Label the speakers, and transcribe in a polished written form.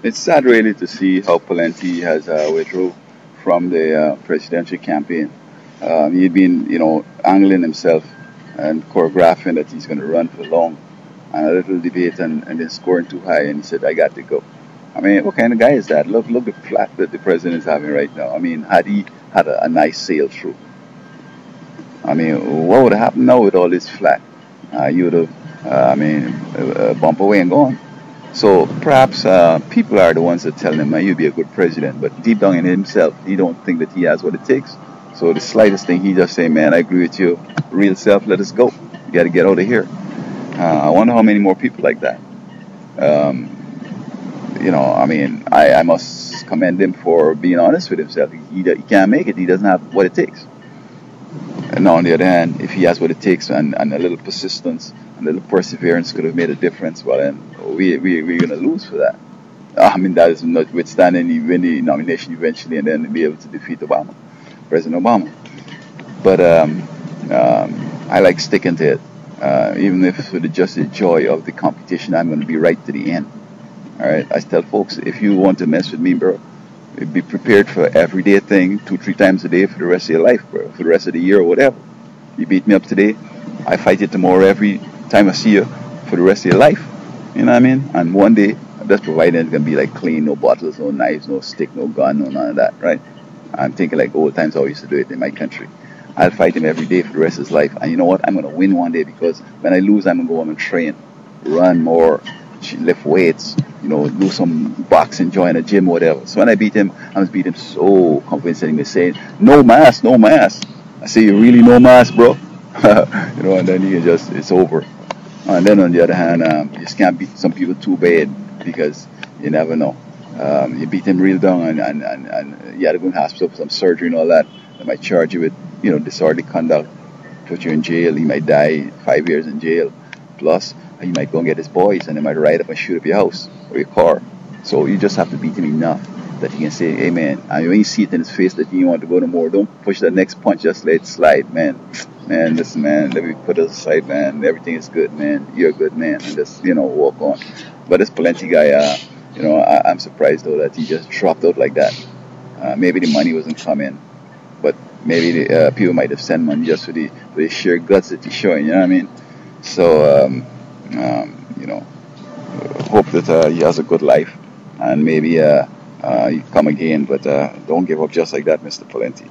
Speaker 1: It's sad really to see how Pawlenty has withdrew from the presidential campaign. He'd been, angling himself and choreographing that he's going to run for long, and a little debate and then scoring too high, and he said, "I got to go." I mean, what kind of guy is that? Look the flat that the president is having right now. I mean, had he had a nice sail through, I mean, what would have happened now with all this flat? You would have, bump away and gone. So perhaps people are the ones that tell him, "You'll be a good president," but deep down in himself, he don't think that he has what it takes. So the slightest thing, he just say, "Man, I agree with you. Real self, let us go. You got to get out of here." I wonder how many more people like that. Um, I must commend him for being honest with himself. He can't make it. He doesn't have what it takes. And on the other hand, if he has what it takes and a little persistence, a little perseverance could have made a difference, well, then we're going to lose for that. I mean, that is notwithstanding he win the nomination eventually and then be able to defeat President Obama. But I like sticking to it. Even if for just the joy of the competition, I'm going to be right to the end. All right, I tell folks, if you want to mess with me, bro, be prepared for everyday thing 2-3 times a day for the rest of your life, bro, for the rest of the year or whatever. You beat me up today, I fight you tomorrow every time I see you for the rest of your life. You know what I mean? And one day, that's provided it's going to be like clean, no bottles, no knives, no stick, no gun, no none of that, right? I'm thinking like old times how I used to do it in my country. I'll fight him every day for the rest of his life. And you know what? I'm going to win one day because when I lose, I'm going to go home and train, run more, lift weights, do some boxing, join a gym, whatever. So when I beat him, I'm going to beat him so convincingly, saying, "No mask, no mask." I say, "You really no mask, bro?" And then it's over. And then on the other hand, you just can't beat some people too bad because you never know. You beat him real down and you had to go in hospital for some surgery and all that. They might charge you with, disorderly conduct, put you in jail. You might die 5 years in jail. Plus, he might go and get his boys and they might ride up and shoot up your house or your car. So you just have to beat him enough that he can say, "Hey, man," and when you see it in his face that you want to go no more, don't push that next punch, just let it slide, man. Man, listen, man, let me put it aside, man. Everything is good, man. You're a good man. And just, walk on. But this Pawlenty guy, I'm surprised, though, that he just dropped out like that. Maybe the money wasn't coming, but maybe the people might have sent money just for the sheer guts that he's showing, you know what I mean? So, hope that he has a good life and maybe he come again, but don't give up just like that, Mr. Pawlenty.